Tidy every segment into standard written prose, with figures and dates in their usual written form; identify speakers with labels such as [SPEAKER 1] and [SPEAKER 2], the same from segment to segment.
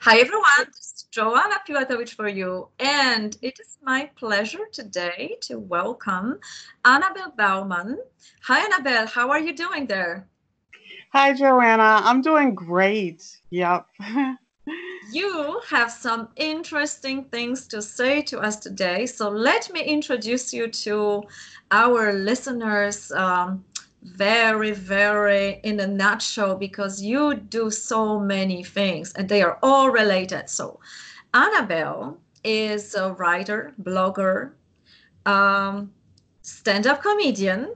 [SPEAKER 1] Hi everyone, this is Joanna Piłatowicz for you, and it is my pleasure today to welcome Annabelle Baumann. Hi Annabelle, how are you doing there?
[SPEAKER 2] Hi, Joanna. I'm doing great. Yep.
[SPEAKER 1] You have some interesting things to say to us today, so let me introduce you to our listeners very in a nutshell, because you do so many things and they are all related. So Annabelle is a writer, blogger, um, stand-up comedian,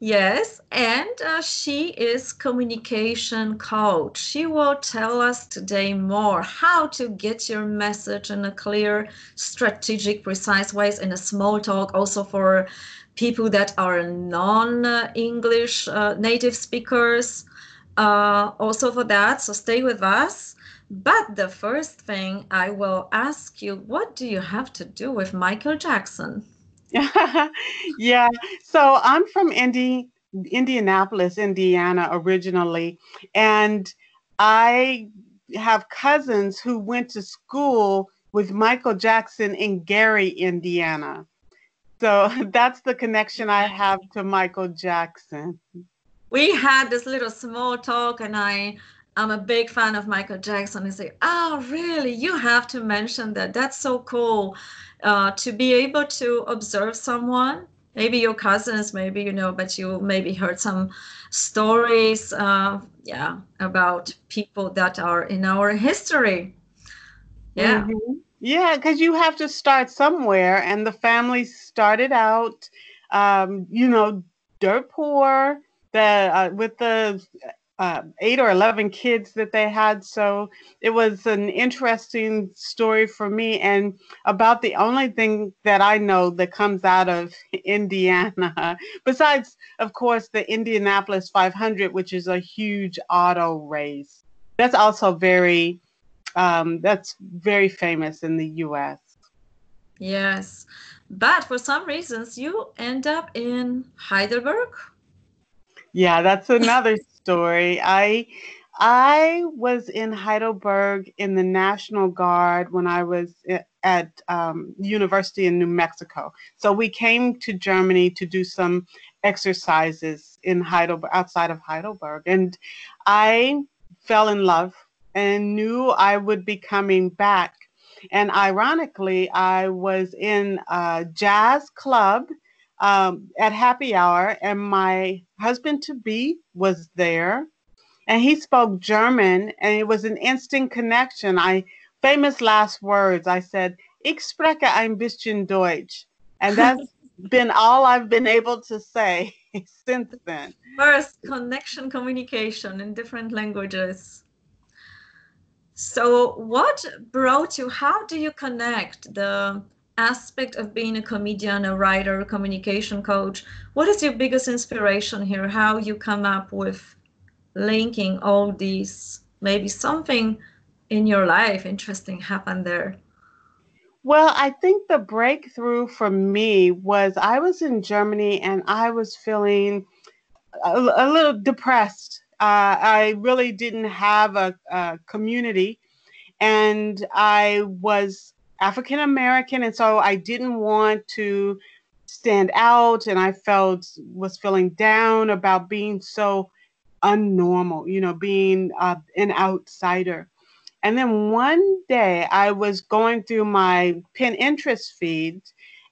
[SPEAKER 1] yes, and she is communication coach. She will tell us today more how to get your message in a clear, strategic, precise ways in a small talk, also for people that are non-English native speakers. Also for that, so stay with us. But the first thing I will ask you, what do you have to do with Michael Jackson?
[SPEAKER 2] Yeah. So I'm from Indianapolis, Indiana, originally, and I have cousins who went to school with Michael Jackson in Gary, Indiana. So that's the connection I have to Michael Jackson.
[SPEAKER 1] We had this little small talk, and I'm a big fan of Michael Jackson. I say, oh, really? You have to mention that. That's so cool to be able to observe someone. Maybe your cousins, maybe you know, but you maybe heard some stories, yeah, about people that are in our history. Yeah.
[SPEAKER 2] Yeah, because you have to start somewhere, and the family started out, you know, dirt poor. With the 8 or 11 kids that they had, so it was an interesting story for me, and about the only thing that I know that comes out of Indiana, besides, of course, the Indianapolis 500, which is a huge auto race. That's very famous in the U.S.
[SPEAKER 1] Yes. But for some reasons, you end up in Heidelberg.
[SPEAKER 2] Yeah, that's another story. I was in Heidelberg in the National Guard when I was at University in New Mexico. So we came to Germany to do some exercises in Heidelberg, outside of Heidelberg, and I fell in love and knew I would be coming back. And ironically, I was in a jazz club at happy hour, and my husband to be was there, and he spoke German, and it was an instant connection. Famous last words. I said, "Ich spreche ein bisschen Deutsch," and that's been all I've been able to say since then.
[SPEAKER 1] First, connection communication in different languages. So, what brought you? How do you connect the aspect of being a comedian, a writer, a communication coach? What is your biggest inspiration here? How you come up with linking all these? Maybe something in your life interesting happened there.
[SPEAKER 2] Well, I think the breakthrough for me was I was in Germany and I was feeling a little depressed. I really didn't have a community, and I was African American, and so I didn't want to stand out, and I felt was feeling down about being so unnormal, being an outsider. And then one day I was going through my Pinterest feed,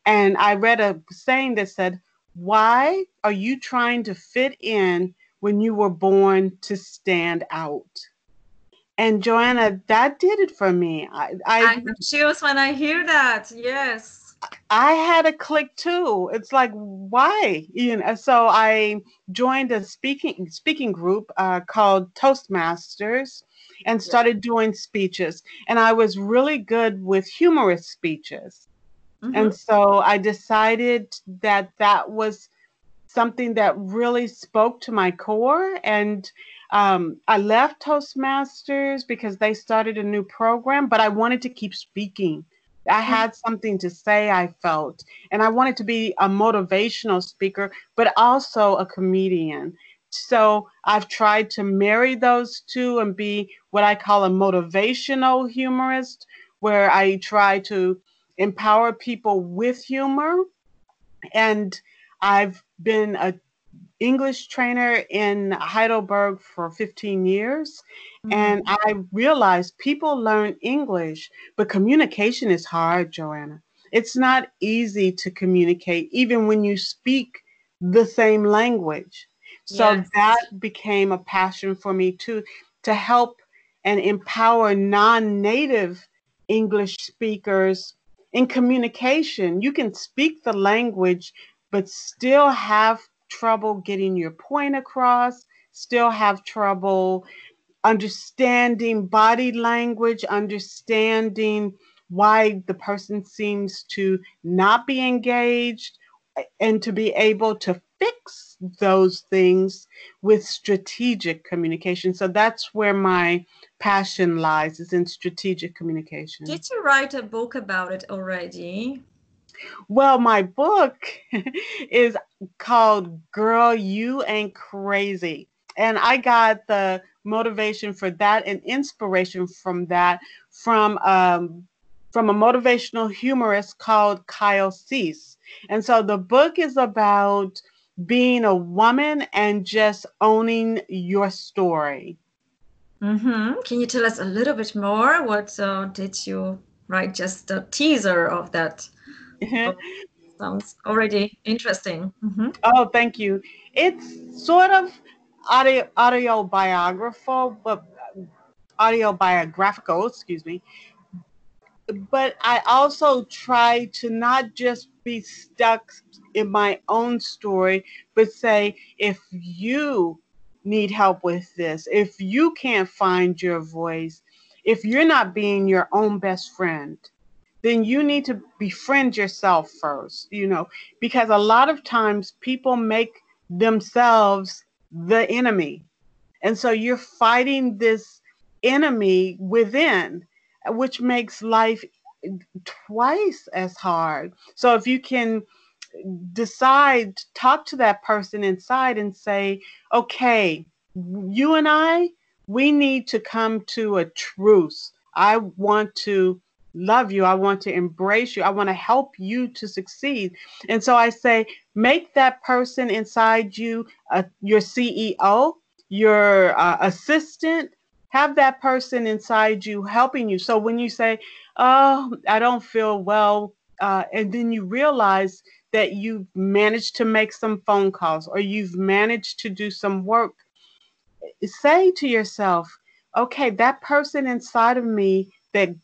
[SPEAKER 2] and I read a saying that said, "Why are you trying to fit in when you were born to stand out?" And Joanna, that did it for me.
[SPEAKER 1] I have chills when I hear that. Yes.
[SPEAKER 2] I had a click too. It's like, why? So I joined a speaking group called Toastmasters and
[SPEAKER 1] Yeah.
[SPEAKER 2] started doing speeches. And I was really good with humorous speeches.
[SPEAKER 1] Mm-hmm.
[SPEAKER 2] And so I decided that that was something that really spoke to my core. And I left Toastmasters because they started a new program, but I wanted to keep speaking. I had something to say, I felt, and I wanted to be a motivational speaker, but also a comedian So I've tried to marry those two and be what I call a motivational humorist, where I try to empower people with humor. And I've been a English trainer in Heidelberg for 15 years. And
[SPEAKER 1] Mhm.
[SPEAKER 2] I realized people learn English, but communication is hard, Joanna. It's not easy to communicate, even when you speak the same language. So
[SPEAKER 1] Yes.
[SPEAKER 2] that became a passion for me too, to help and empower non native English speakers in communication. You can speak the language, but still have trouble getting your point across, still have trouble understanding body language, understanding why the person seems to not be engaged, and to be able to fix those things with strategic communication. So that's where my passion lies, is in strategic communication.
[SPEAKER 1] Did you write a book about it already?
[SPEAKER 2] Well, my book is called Gurrl, You Ain't Crazy. And I got the motivation for that and inspiration from that from a motivational humorist called Kyle Cease. And so the book is about being a woman and just owning your story.
[SPEAKER 1] Can you tell us a little bit more? What did you write? Just a teaser of that book. Sounds already interesting.
[SPEAKER 2] Oh, thank you. It's sort of autobiographical, but autobiographical, excuse me. But I also try to not just be stuck in my own story, but say, if you need help with this, if you can't find your voice, if you're not being your own best friend, then you need to befriend yourself first, because a lot of times people make themselves the enemy. And so you're fighting this enemy within, which makes life twice as hard. So if you can decide, talk to that person inside and say, okay, you and we need to come to a truce. I want to love you. I want to embrace you. I want to help you to succeed. And so I say, make that person inside you your CEO, your assistant. Have that person inside you helping you. So when you say, oh, I don't feel well, and then you realize that you've managed to make some phone calls or you've managed to do some work, say to yourself, okay, that person inside of me that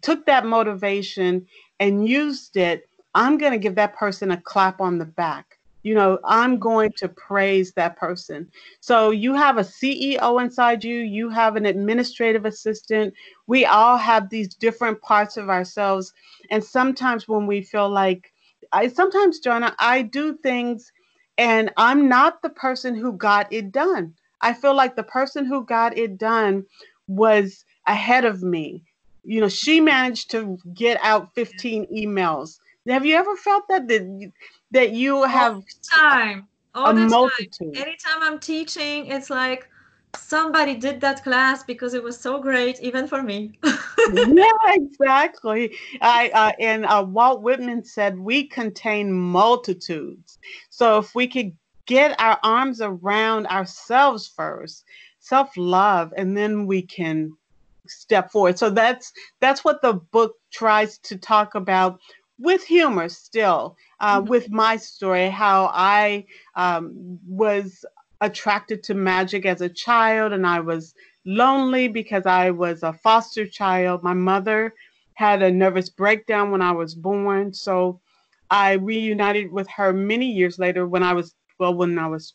[SPEAKER 2] took that motivation and used it, I'm going to give that person a clap on the back. I'm going to praise that person. So you have a CEO inside you, you have an administrative assistant. We all have these different parts of ourselves. And sometimes when we feel like, sometimes, Joanna, I do things and I'm not the person who got it done. I feel like the person who got it done was ahead of me. She managed to get out 15 emails. Have you ever felt that you
[SPEAKER 1] All
[SPEAKER 2] have
[SPEAKER 1] the time.
[SPEAKER 2] a
[SPEAKER 1] All the time.
[SPEAKER 2] multitude?
[SPEAKER 1] Anytime I'm teaching, it's like somebody did that class because it was so great, even for me.
[SPEAKER 2] Yeah, exactly. I and Walt Whitman said we contain multitudes. So if we could get our arms around ourselves first, self-love, and then we can step forward. So that's what the book tries to talk about, with humor still,
[SPEAKER 1] Mhm.
[SPEAKER 2] with my story, how I was attracted to magic as a child, and I was lonely because I was a foster child. My mother had a nervous breakdown when I was born, so I reunited with her many years later when I was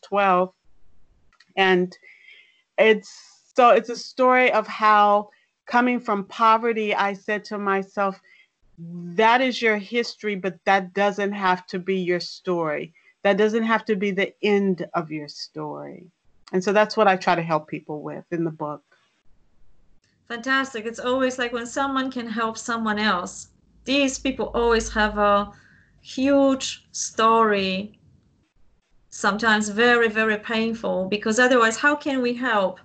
[SPEAKER 2] 12. And it's a story of how, coming from poverty, I said to myself, that is your history, but that doesn't have to be your story. That doesn't have to be the end of your story. And so that's what I try to help people with in the book.
[SPEAKER 1] Fantastic. It's always like when someone can help someone else. These people always have a huge story sometimes very, very painful, because otherwise, how can we help?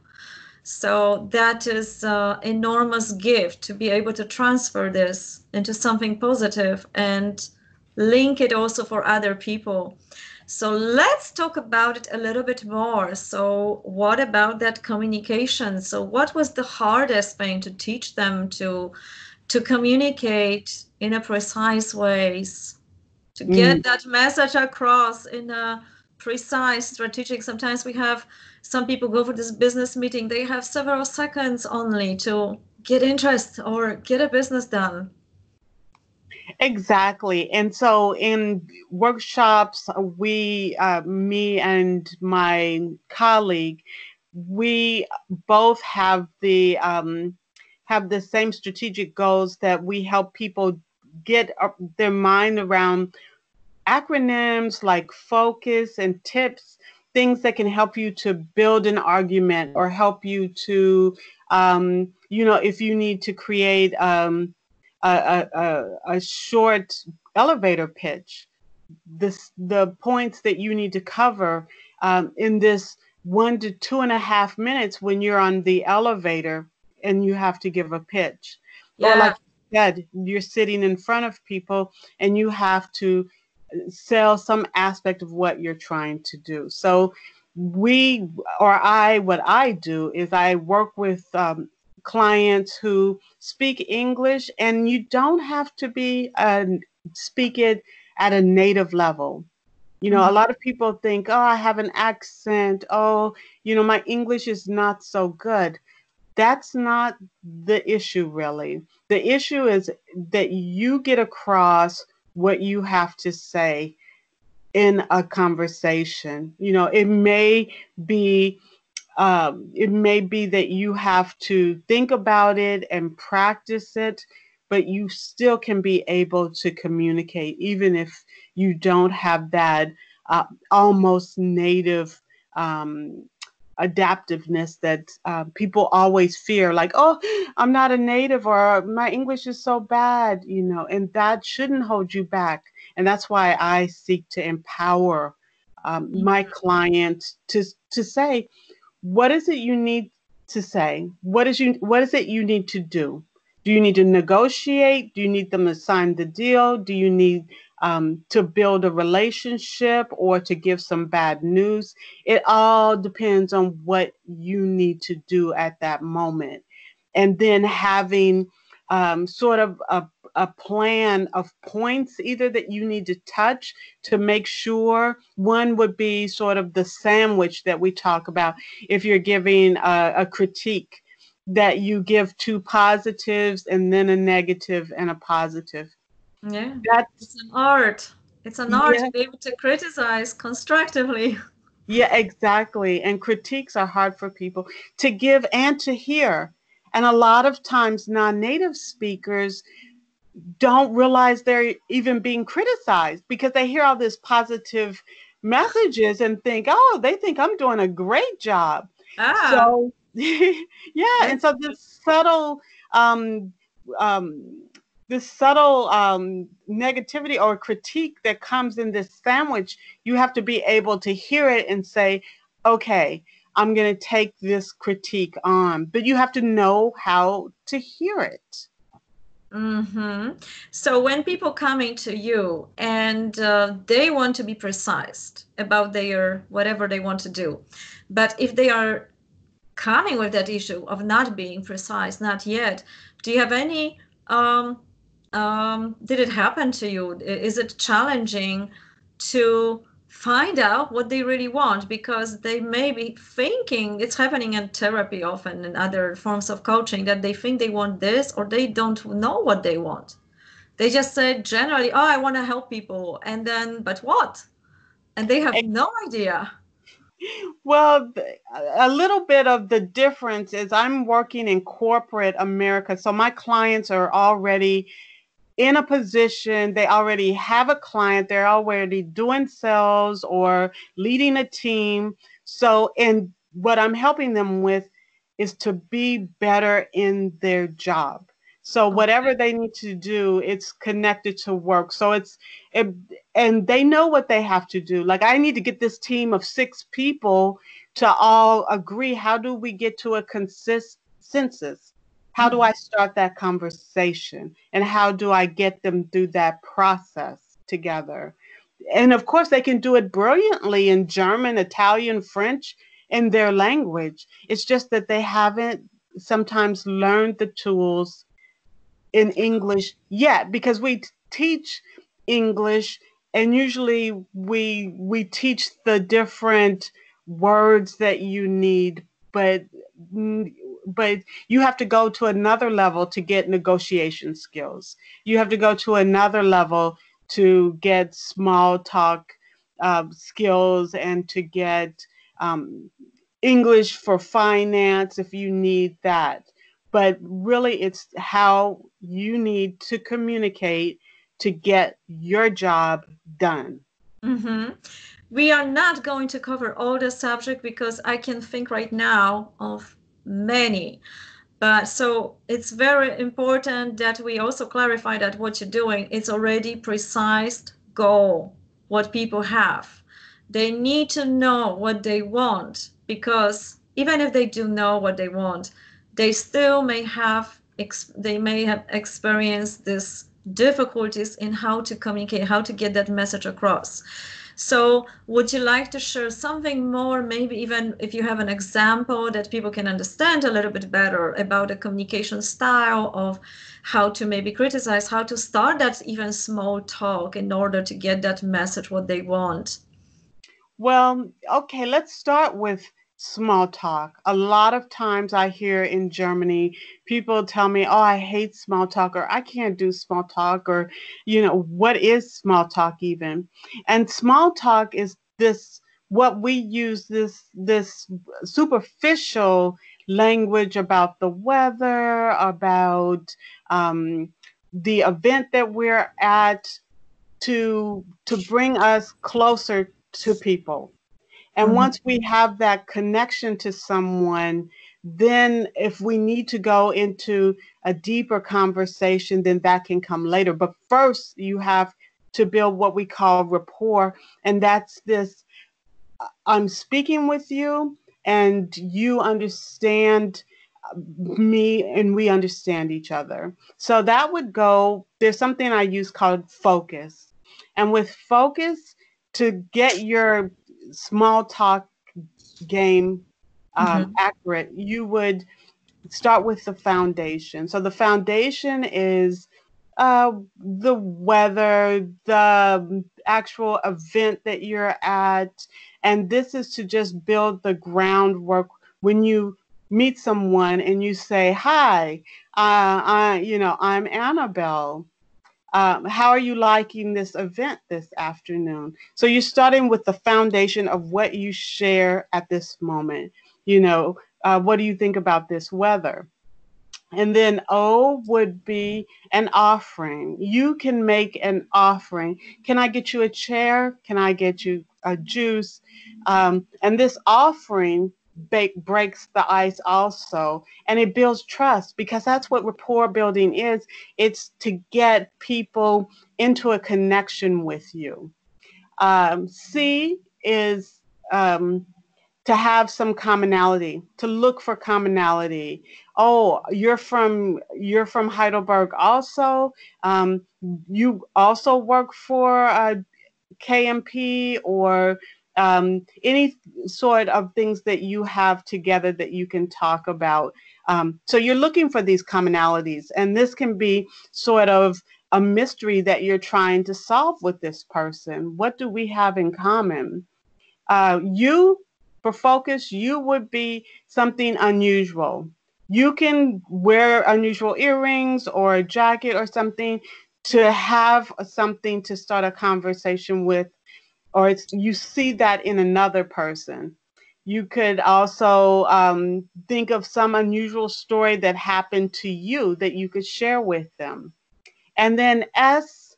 [SPEAKER 1] So that is an enormous gift to be able to transfer this into something positive and link it also for other people. So let's talk about it a little bit more. So what about that communication? So what was the hardest thing to teach them to communicate in a precise ways, to get
[SPEAKER 2] Mm,
[SPEAKER 1] that message across in a precise, strategic? Sometimes we have some people go for this business meeting, they have several seconds only to get interest or get a business done.
[SPEAKER 2] exactly. And so in workshops, me and my colleague, we both have the same strategic goals that we help people get their mind around acronyms like focus and tips, things that can help you to build an argument or help you to, if you need to create a short elevator pitch, the points that you need to cover in this 1 to 2.5 minutes when you're on the elevator and you have to give a pitch. Or
[SPEAKER 1] Yeah.
[SPEAKER 2] like you said, you're sitting in front of people and you have to sell some aspect of what you're trying to do. So what I do is I work with clients who speak English, and you don't have to speak it at a native level. A
[SPEAKER 1] Mhm.
[SPEAKER 2] lot of people think, oh, I have an accent. Oh, my English is not so good. That's not the issue, really. The issue is that you get across what you have to say in a conversation. Be it may be that you have to think about it and practice it, but you still can be able to communicate, even if you don't have that almost native um, adaptiveness that people always fear, like, oh, I'm not a native, or my English is so bad, and that shouldn't hold you back. And that's why I seek to empower my clients to say, what is it you need to say? What is it you need to do? Do you need to negotiate? Do you need them to sign the deal? Do you need to build a relationship or to give some bad news? It all depends on what you need to do at that moment. And then having sort of a plan of points either that you need to touch to make sure. One would be sort of the sandwich that we talk about. If you're giving a critique, that you give two positives and then a negative and a positive.
[SPEAKER 1] Yeah.
[SPEAKER 2] That's
[SPEAKER 1] It's an art. It's an art to
[SPEAKER 2] yeah,
[SPEAKER 1] be able to criticize constructively.
[SPEAKER 2] yeah, exactly. And critiques are hard for people to give and to hear. And a lot of times non-native speakers don't realize they're even being criticized because they hear all this positive messages and think, oh, they think I'm doing a great job.
[SPEAKER 1] Ah,
[SPEAKER 2] So, yeah, and
[SPEAKER 1] that's
[SPEAKER 2] so um, um, this subtle negativity or critique that comes in this sandwich, you have to be able to hear it and say, okay, I'm going to take this critique on, but you have to know how to hear it.
[SPEAKER 1] mm-hmm. So when people coming to you and they want to be precise about their whatever they want to do, but if they are coming with that issue of not being precise, not yet, do you have any um, did it happen to you? Is it challenging to find out what they really want? Because they may be thinking, it's happening in therapy often and other forms of coaching, that they think they want this or they don't know what they want. They just say generally, oh, I want to help people. And then, but what? And they have no idea.
[SPEAKER 2] Well, a little bit of the difference is I'm working in corporate America. So my clients are already in a position, they already have a client, they're already doing sales or leading a team. So, and what I'm helping them with is to be better in their job. So
[SPEAKER 1] Okay.
[SPEAKER 2] whatever they need to do, it's connected to work. So it, and they know what they have to do. Like I need to get this team of 6 people to all agree. How do we get to a consensus? How do I start that conversation? And how do I get them through that process together? And of course, they can do it brilliantly in German, Italian, French, in their language. It's just that they haven't sometimes learned the tools in English yet because we teach English and usually we teach the different words that you need, but but you have to go to another level to get negotiation skills. You have to go to another level to get small talk skills and to get um, English for finance if you need that. But really, it's how you need to communicate to get your job done.
[SPEAKER 1] Mm-hmm. We are not going to cover all the subject because I can think right now of many. But so it's very important that we also clarify that what you're doing is already precise goal, what people have. They need to know what they want because even if they do know what they want, they still may have they may have experienced these difficulties in how to communicate, how to get that message across. So, would you like to share something more, maybe even if you have an example that people can understand a little bit better about the communication style of how to maybe criticize, how to start that even small talk in order to get that message what they want?
[SPEAKER 2] Well, okay, let's start with small talk. A lot of times I hear in Germany, people tell me, oh, I hate small talk, or I can't do small talk, or, what is small talk even? And small talk is what we use this superficial language about the weather, about the event that we're at to bring us closer to people. And
[SPEAKER 1] Mm-hmm.
[SPEAKER 2] once we have that connection to someone, then if we need to go into a deeper conversation, then that can come later. But first, you have to build what we call rapport. And that's this: I'm speaking with you, and you understand me, and we understand each other. So that would go, there's something I use called focus. And with focus, to get your small talk game
[SPEAKER 1] Mm-hmm.
[SPEAKER 2] accurate, you would start with the foundation. So the foundation is the weather, the actual event that you're at. And this is to just build the groundwork when you meet someone and you say, hi, I'm Annabelle. How are you liking this event this afternoon? So you're starting with the foundation of what you share at this moment. What do you think about this weather? And then O would be an offering. You can make an offering. Can I get you a chair? Can I get you a juice? And this offering breaks the ice also. And it builds trust because that's what rapport building is. It's to get people into a connection with you. C is to have some commonality, to look for commonality. Oh, you're from Heidelberg also. You also work for KMP or any sort of things that you have together that you can talk about. So you're looking for these commonalities, and this can be sort of a mystery that you're trying to solve with this person. What do we have in common? You, for focus, you would be something unusual. You can wear unusual earrings or a jacket or something to have something to start a conversation with, or you see that in another person. You could also think of some unusual story that happened to you that you could share with them. And then S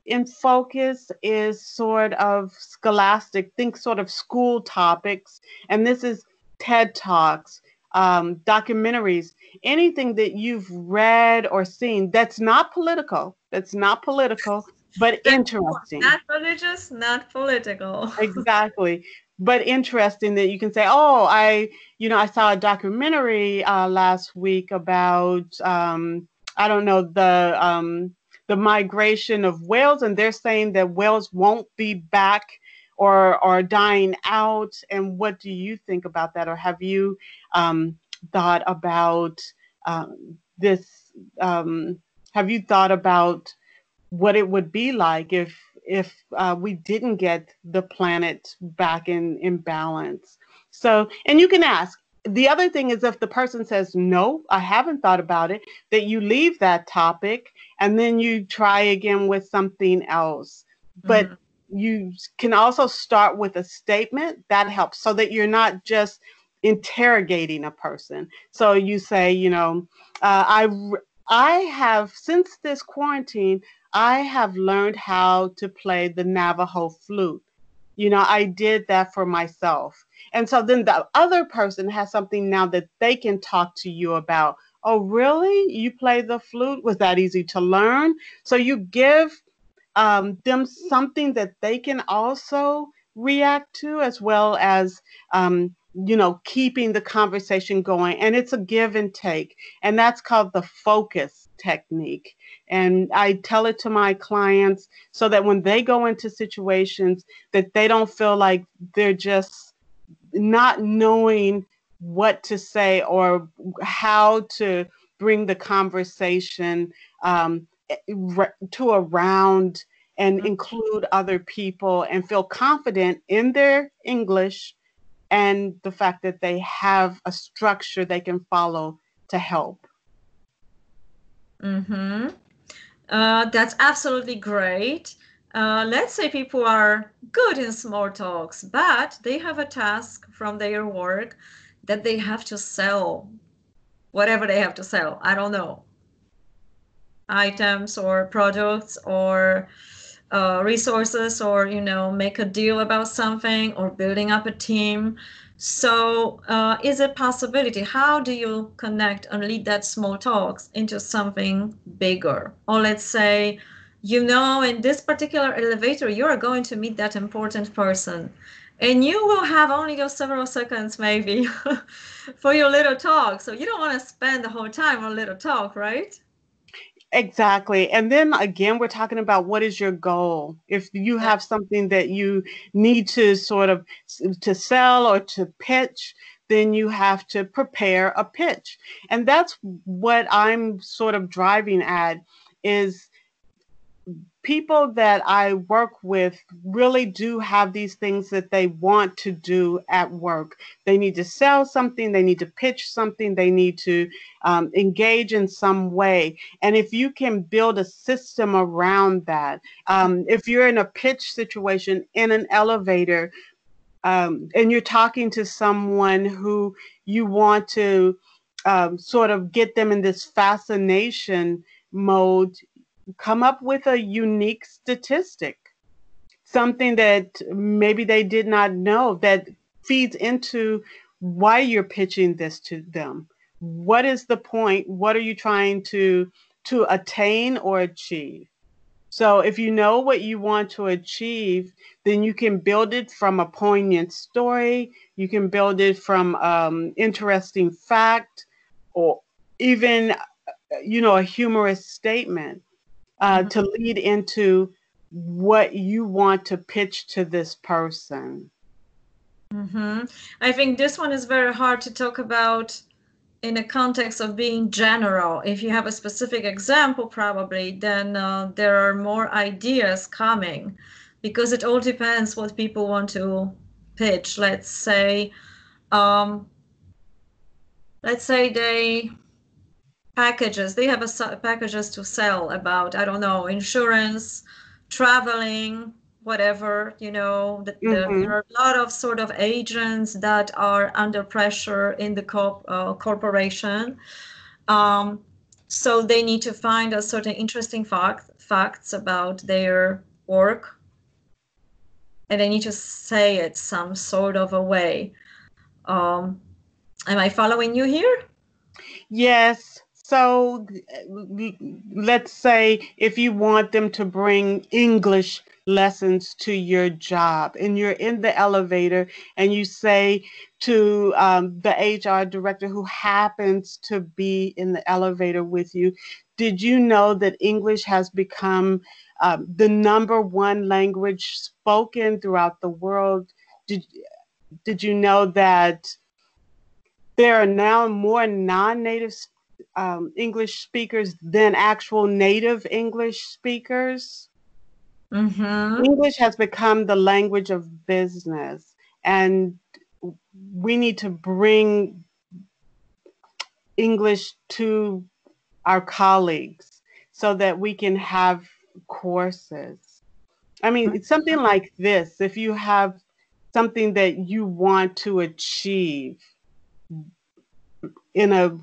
[SPEAKER 2] in focus is sort of scholastic, think sort of school topics. And this is TED Talks, documentaries, anything that you've read or seen that's not political, but
[SPEAKER 1] That's
[SPEAKER 2] interesting.
[SPEAKER 1] not religious, not political.
[SPEAKER 2] Exactly. But interesting that you can say, oh, I saw a documentary last week about, I don't know, the migration of whales, and they're saying that whales won't be back or dying out. And what do you think about that? Or have you thought about this? Have you thought about what it would be like if we didn't get the planet back in balance. So, and you can ask. The other thing is if the person says no, I haven't thought about it, that you leave that topic and then you try again with something else. But
[SPEAKER 1] Mhm.
[SPEAKER 2] you can also start with a statement that helps so that you're not just interrogating a person. So you say, I have since this quarantine I have learned how to play the Navajo flute. I did that for myself. And so then the other person has something now that they can talk to you about. Oh, really? You play the flute? Was that easy to learn? So you give them something that they can also react to, as well as keeping the conversation going. And it's a give and take, and that's called the focus technique. And I tell it to my clients so that when they go into situations that they don't feel like they're just not knowing what to say or how to bring the conversation to a round and include other people and feel confident in their English and the fact that they have a structure they can follow to help.
[SPEAKER 1] Mm-hmm. That's absolutely great. Let's say people are good in small talks, but they have a task from their work that they have to sell, whatever they have to sell. I don't know, items or products or resources, or make a deal about something, or building up a team. So is it possibility, how do you connect and lead that small talks into something bigger? Or let's say, in this particular elevator you are going to meet that important person, and you will have only those several seconds maybe for your little talk, so you don't want to spend the whole time on little talk, right?
[SPEAKER 2] Exactly. And then again, we're talking about what is your goal? If you have something that you need to sort of to sell or to pitch, then you have to prepare a pitch. And that's what I'm sort of driving at is people that I work with really do have these things that they want to do at work. They need to sell something, they need to pitch something, they need to engage in some way. And if you can build a system around that, if you're in a pitch situation in an elevator, and you're talking to someone who you want to sort of get them in this fascination mode, come up with a unique statistic, something that maybe they did not know that feeds into why you're pitching this to them. What is the point? What are you trying to attain or achieve? So if you know what you want to achieve, then you can build it from a poignant story. You can build it from interesting fact, or even a humorous statement
[SPEAKER 1] Mhm.
[SPEAKER 2] to lead into what you want to pitch to this person.
[SPEAKER 1] Mm-hmm. I think this one is very hard to talk about in a context of being general. If you have a specific example, probably, then there are more ideas coming, because it all depends what people want to pitch. Um, let's say they have packages to sell about, I don't know, insurance, traveling, whatever, there
[SPEAKER 2] Mm-hmm.
[SPEAKER 1] are a lot of sort of agents that are under pressure in the corporation. um, so they need to find a certain interesting facts about their work, and they need to say it some sort of a way. um, Am I following you here?
[SPEAKER 2] Yes. So let's say if you want them to bring English lessons to your job and you're in the elevator and you say to the HR director who happens to be in the elevator with you, did you know that English has become the number one language spoken throughout the world? Did, did you know that there are now more non-native English speakers than actual native English speakers?
[SPEAKER 1] Mm-hmm.
[SPEAKER 2] English has become the language of business, and we need to bring English to our colleagues so that we can have courses. I mean, it's something like this. If you have something that you want to achieve in a,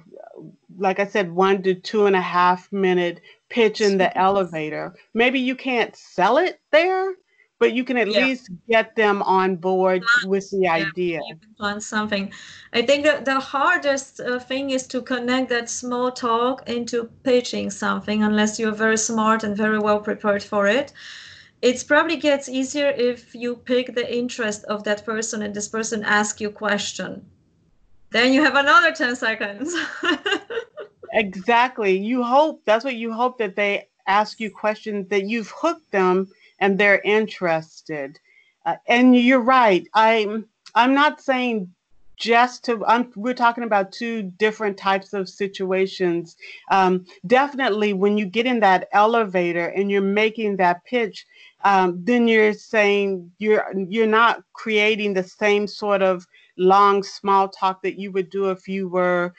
[SPEAKER 2] like I said, 1 to 2.5 minute pitch in the elevator. Maybe you can't sell it there, but you can at
[SPEAKER 1] Yeah.
[SPEAKER 2] least get them on board with the
[SPEAKER 1] Yeah,
[SPEAKER 2] idea.
[SPEAKER 1] you can plan something. I think that the hardest thing is to connect that small talk into pitching something, unless you're very smart and very well prepared for it. It probably gets easier if you pick the interest of that person and this person asks you a question. Then you have another 10 seconds.
[SPEAKER 2] Exactly. You hope that's what you hope, that they ask you questions, that you've hooked them and they're interested. And you're right. I'm not saying just to. We're talking about two different types of situations. Definitely, when you get in that elevator and you're making that pitch, then you're saying you're not creating the same sort of long small talk that you would do if you were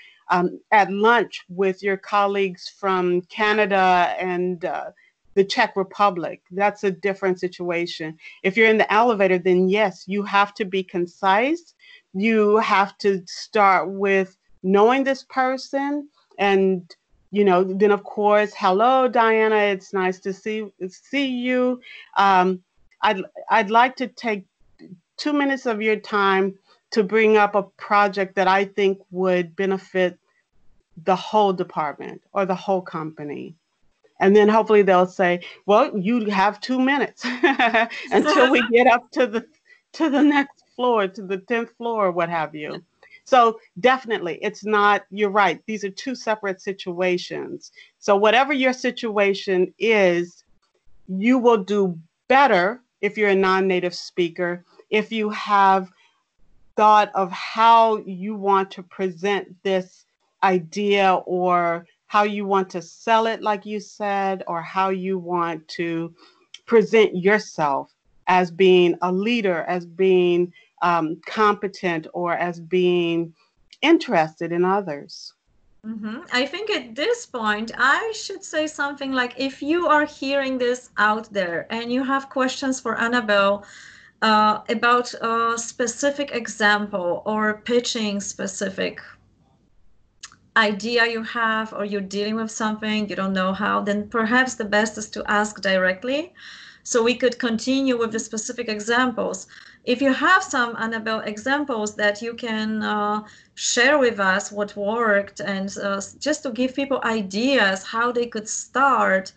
[SPEAKER 2] at lunch with your colleagues from Canada and the Czech Republic. That's a different situation. If you're in the elevator, then yes, you have to be concise. You have to start with knowing this person, and then of course, hello, Diana. It's nice to see you. Um, I'd I'd like to take 2 minutes of your time to bring up a project that I think would benefit the whole department or the whole company. And then hopefully they'll say, well, you have 2 minutes until we get up to the next floor, to the 10th floor, or what have you. So definitely it's not, you're right. These are two separate situations. So whatever your situation is, you will do better if you're a non-native speaker, if you have thought of how you want to present this idea, or how you want to sell it, like you said, or how you want to present yourself as being a leader, as being competent, or as being interested in others.
[SPEAKER 1] I think at this point, I should say something like if you are hearing this out there and you have questions for Annabelle about a specific example or pitching specific idea you have, or you're dealing with something you don't know how, then perhaps the best is to ask directly so we could continue with the specific examples. If you have some, Annabelle, examples that you can share with us what worked, and just to give people ideas how they could start,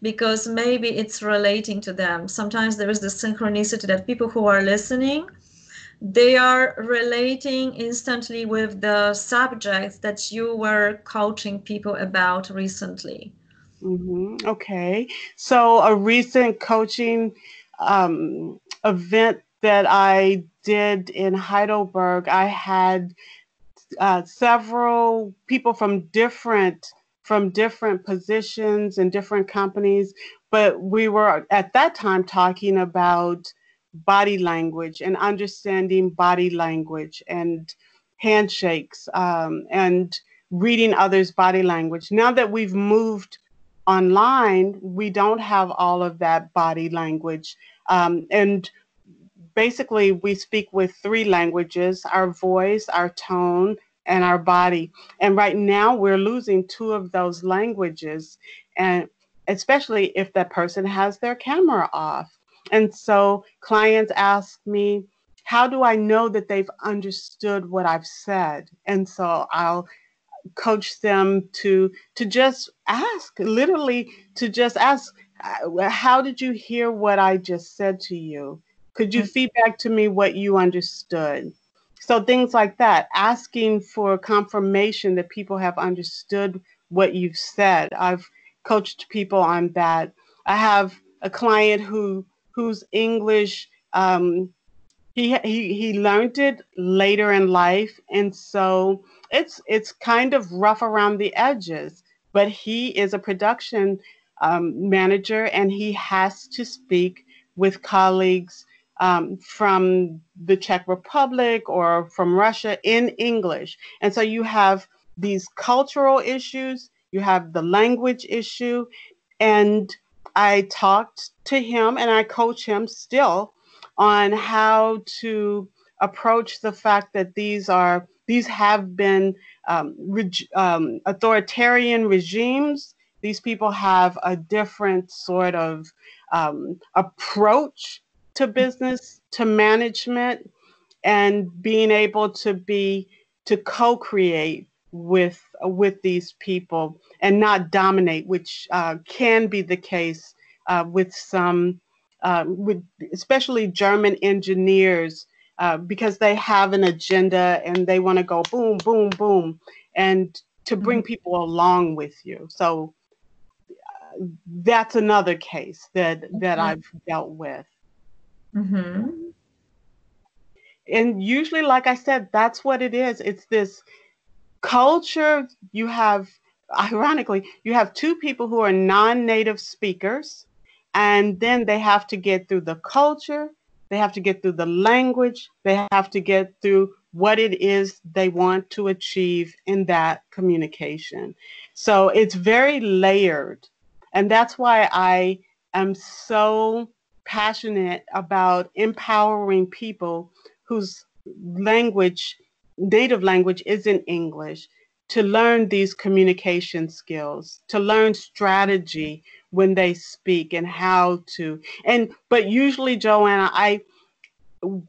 [SPEAKER 1] because maybe it's relating to them. Sometimes there is the synchronicity that people who are listening, they are relating instantly with the subjects that you were coaching people about recently.
[SPEAKER 2] Okay. So a recent coaching event that I did in Heidelberg, I had several people from different positions and different companies, but we were at that time talking about body language and understanding body language and handshakes, and reading others' body language. Now that we've moved online, we don't have all of that body language, and basically we speak with three languages: our voice, our tone, and our body. And right now we're losing two of those languages, and especially if that person has their camera off. And so clients ask me, how do I know that they've understood what I've said? And so I'll coach them to just ask, literally to just ask, how did you hear what I just said to you? Could you feedback to me what you understood? So things like that, asking for confirmation that people have understood what you've said. I've coached people on that. I have a client whose English, he learned it later in life, and so it's kind of rough around the edges. But he is a production manager, and he has to speak with colleagues from the Czech Republic or from Russia in English. And so you have these cultural issues, you have the language issue, and I talked to him and I coach him still on how to approach the fact that these have been authoritarian regimes. These people have a different sort of approach to business, to management, and being able to co-create with these people and not dominate, which can be the case with some with especially German engineers, because they have an agenda and they want to go boom, boom, boom, and to bring people along with you. So that's another case that I've dealt with.
[SPEAKER 1] Mm-hmm.
[SPEAKER 2] And usually, like I said, that's what it is. It's this culture. You have, ironically, you have two people who are non-native speakers, and then they have to get through the culture, they have to get through the language, they have to get through what it is they want to achieve in that communication. So it's very layered. And that's why I am so passionate about empowering people whose language, native language, isn't English, to learn these communication skills, to learn strategy when they speak and how to. And but usually, Joanna,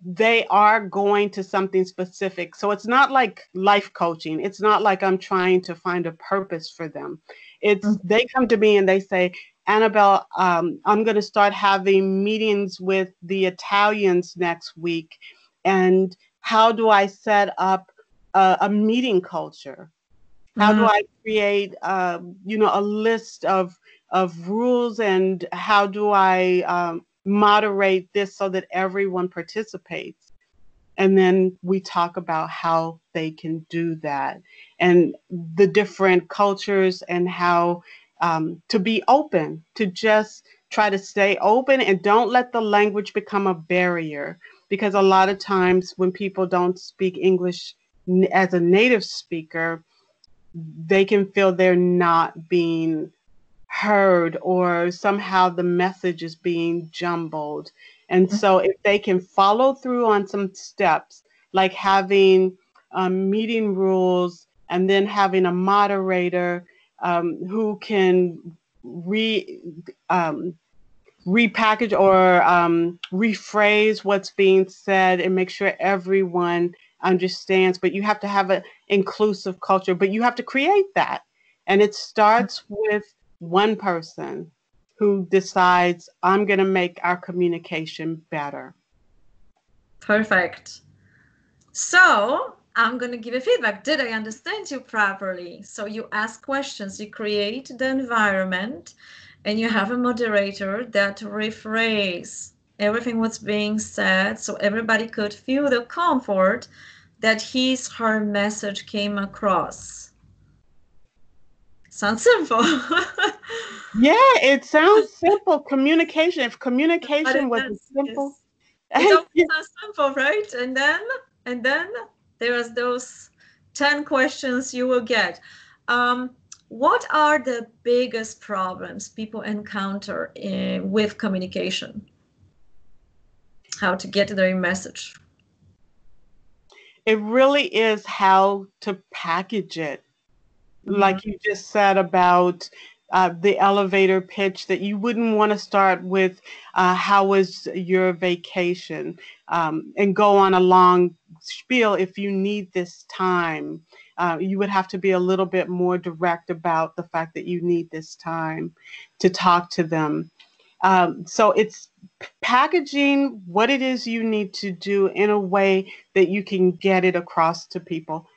[SPEAKER 2] they are going to something specific. So it's not like life coaching. It's not like I'm trying to find a purpose for them. It's they come to me and they say, Annabelle, I'm going to start having meetings with the Italians next week. And how do I set up a meeting culture? How do I create, a list of rules, and how do I moderate this so that everyone participates? And then we talk about how they can do that, and the different cultures, and how to be open, to just try to stay open and don't let the language become a barrier. Because a lot of times when people don't speak English as a native speaker, they can feel they're not being heard, or somehow the message is being jumbled. And so if they can follow through on some steps, like having meeting rules, and then having a moderator who can re repackage or rephrase what's being said and make sure everyone understands. But you have to have an inclusive culture, but you have to create that. And it starts with one person who decides, I'm going to make our communication better.
[SPEAKER 1] Perfect. So I'm going to give a feedback. Did I understand you properly? So you ask questions, you create the environment, and you have a moderator that rephrase everything what's being said, so everybody could feel the comfort that her message came across. Sounds simple.
[SPEAKER 2] Yeah, it sounds simple. Communication. If communication was simple,
[SPEAKER 1] it always sounds simple, right? And then there's those 10 questions you will get. What are the biggest problems people encounter with communication? How to get their message?
[SPEAKER 2] It really is how to package it. Like you just said about the elevator pitch, that you wouldn't want to start with how was your vacation, and go on a long spiel. If you need this time, you would have to be a little bit more direct about the fact that you need this time to talk to them. So it's packaging what it is you need to do in a way that you can get it across to people.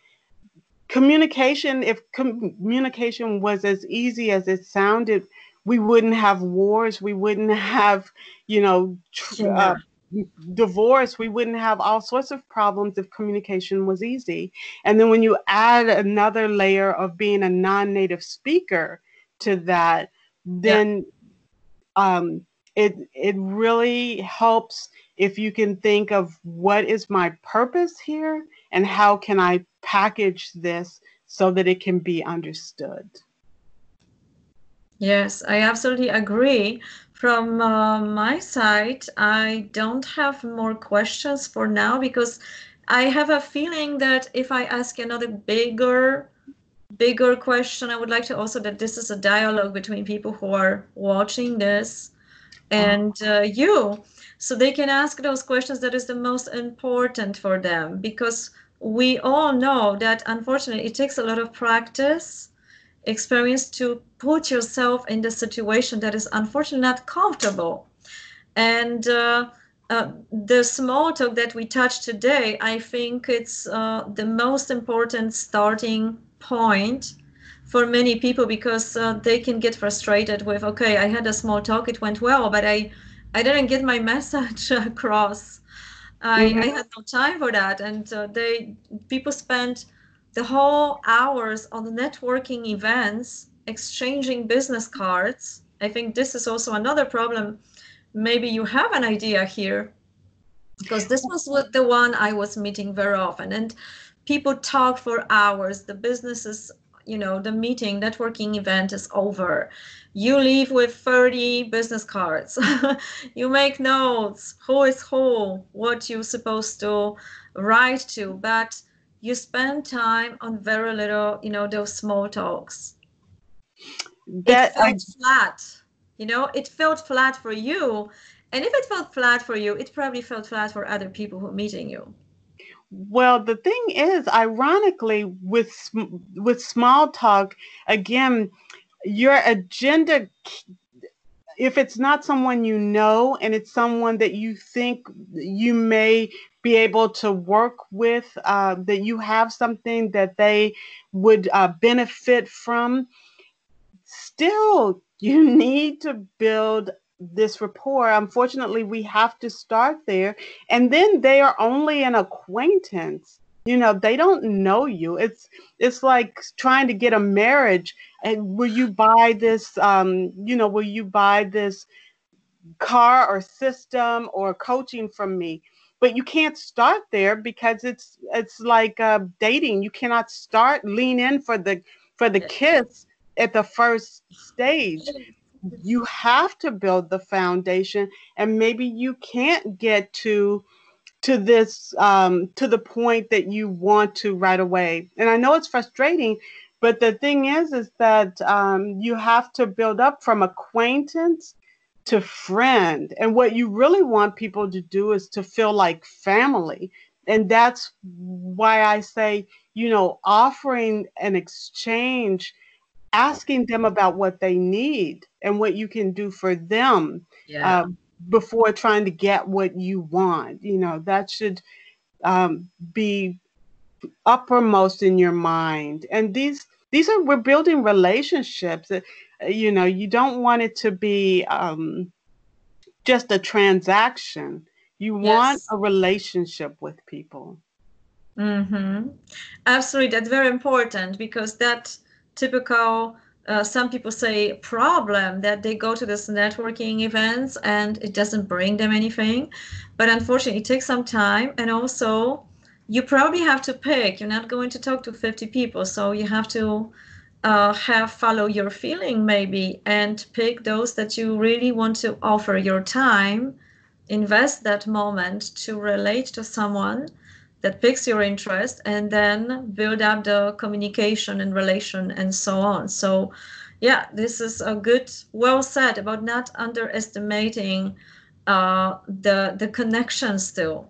[SPEAKER 2] Communication, if communication was as easy as it sounded, we wouldn't have wars, we wouldn't have, you know,
[SPEAKER 1] Yeah.
[SPEAKER 2] divorce, we wouldn't have all sorts of problems if communication was easy. And then when you add another layer of being a non-native speaker to that,
[SPEAKER 1] Yeah.
[SPEAKER 2] then um, it really helps if you can think of what is my purpose here and how can I package this so that it can be understood.
[SPEAKER 1] Yes, I absolutely agree. From my side, I don't have more questions for now because I have a feeling that if I ask another bigger question, I would like to also that this is a dialogue between people who are watching this
[SPEAKER 2] Oh,
[SPEAKER 1] and you, so they can ask those questions that is the most important for them, because we all know that unfortunately it takes a lot of practice, experience to put yourself in the situation that is unfortunately not comfortable. And the small talk that we touched today, I think it's the most important starting point for many people, because they can get frustrated with, okay, I had a small talk, it went well, but I didn't get my message across. I
[SPEAKER 2] hmm.
[SPEAKER 1] had no time for that. And people spend the whole hours on the networking events, exchanging business cards. I think this is also another problem. Maybe you have an idea here, because this was what the one I was meeting very often. And people talk for hours. The business is, the meeting, networking event is over. You leave with 30 business cards. You make notes, who is who, what you're supposed to write to, but you spend time on very little, those small talks. It
[SPEAKER 2] That
[SPEAKER 1] felt flat. It felt flat for you. And if it felt flat for you, it probably felt flat for other people who are meeting you.
[SPEAKER 2] Well, the thing is, ironically, with small talk, again, your agenda, if it's not someone you know and it's someone that you think you may be able to work with, that you have something that they would benefit from, still you need to build this rapport. Unfortunately, we have to start there, and then they are only an acquaintance. You know, they don't know you. It's like trying to get a marriage. And will you buy this? Will you buy this car or system or coaching from me? But you can't start there because it's like dating. You cannot start lean in for the
[SPEAKER 1] Yeah.
[SPEAKER 2] kiss at the first stage. You have to build the foundation, and maybe you can't get to this to the point that you want to right away. And I know it's frustrating, but the thing is that you have to build up from acquaintance to friend. And what you really want people to do is to feel like family. And that's why I say, offering an exchange, asking them about what they need and what you can do for them,
[SPEAKER 1] Yeah.
[SPEAKER 2] uh, before trying to get what you want. That should be uppermost in your mind. And these are we're building relationships. You don't want it to be just a transaction. You want
[SPEAKER 1] Yes.
[SPEAKER 2] a relationship with people.
[SPEAKER 1] Mm-hmm. Absolutely. That's very important, because that typical, some people say problem, that they go to this networking events and it doesn't bring them anything. But unfortunately, it takes some time. And also, you probably have to pick. You're not going to talk to 50 people. So you have to have follow your feeling maybe and pick those that you really want to offer your time, invest that moment to relate to someone that piques your interest, and then build up the communication and relation and so on. So Yeah, this is a good, well said about not underestimating the connections too.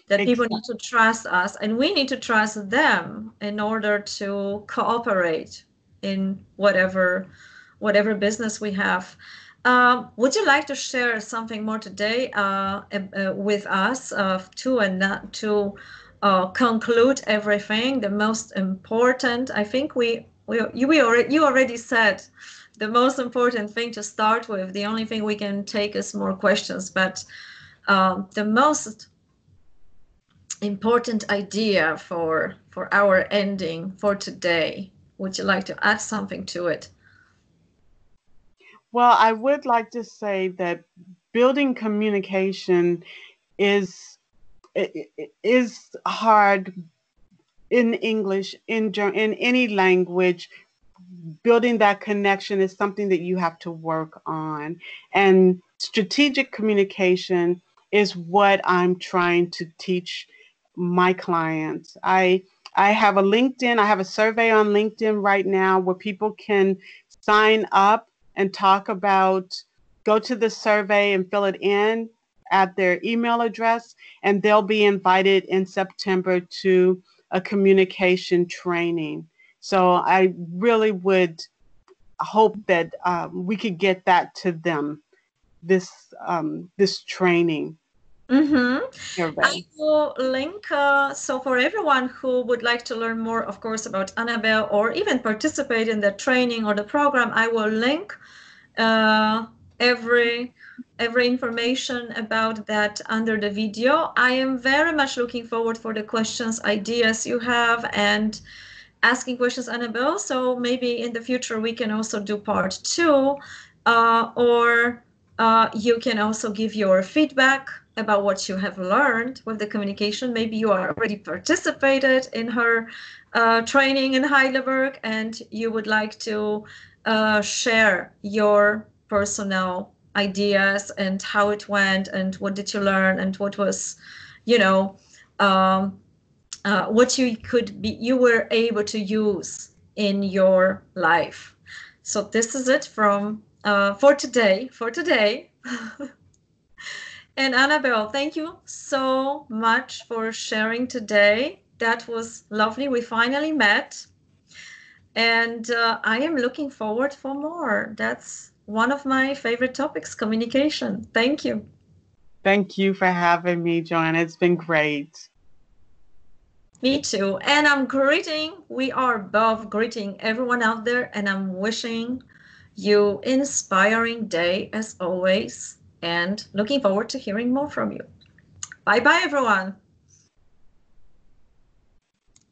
[SPEAKER 1] That people
[SPEAKER 2] Exactly.
[SPEAKER 1] need to trust us, and we need to trust them in order to cooperate in whatever business we have. Would you like to share something more today with us to and not to conclude everything? The most important, I think you already said the most important thing to start with. The only thing we can take is more questions, but the most important idea for our ending for today. Would you like to add something to it?
[SPEAKER 2] Well, I would like to say that building communication is is hard in English, in any language. Building that connection is something that you have to work on. And strategic communication is what I'm trying to teach my clients. I have a LinkedIn, I have a survey on LinkedIn right now where people can sign up and talk about, go to the survey and fill it in at their email address, and they'll be invited in September to a communication training. So I really would hope that we could get that to them, this this training
[SPEAKER 1] Mm-hmm. I
[SPEAKER 2] survey.
[SPEAKER 1] will link, so for everyone who would like to learn more, of course, about Annabelle or even participate in the training or the program, I will link uh, every information about that under the video. I am very much looking forward for the questions, ideas you have, and asking questions, Annabelle. So maybe in the future we can also do part two, or you can also give your feedback about what you have learned with the communication. Maybe you already participated in her training in Heidelberg, and you would like to share your personal ideas and how it went and what did you learn and what was, you know, um, what you were able to use in your life. So this is it from for today. And Annabelle, thank you so much for sharing today. That was lovely. We finally met, and I am looking forward for more. That's one of my favorite topics, communication. Thank you.
[SPEAKER 2] Thank you for having me, Joanna. It's been great.
[SPEAKER 1] Me too. And we are both greeting everyone out there, and I'm wishing you inspiring day as always, and looking forward to hearing more from you. Bye bye, everyone.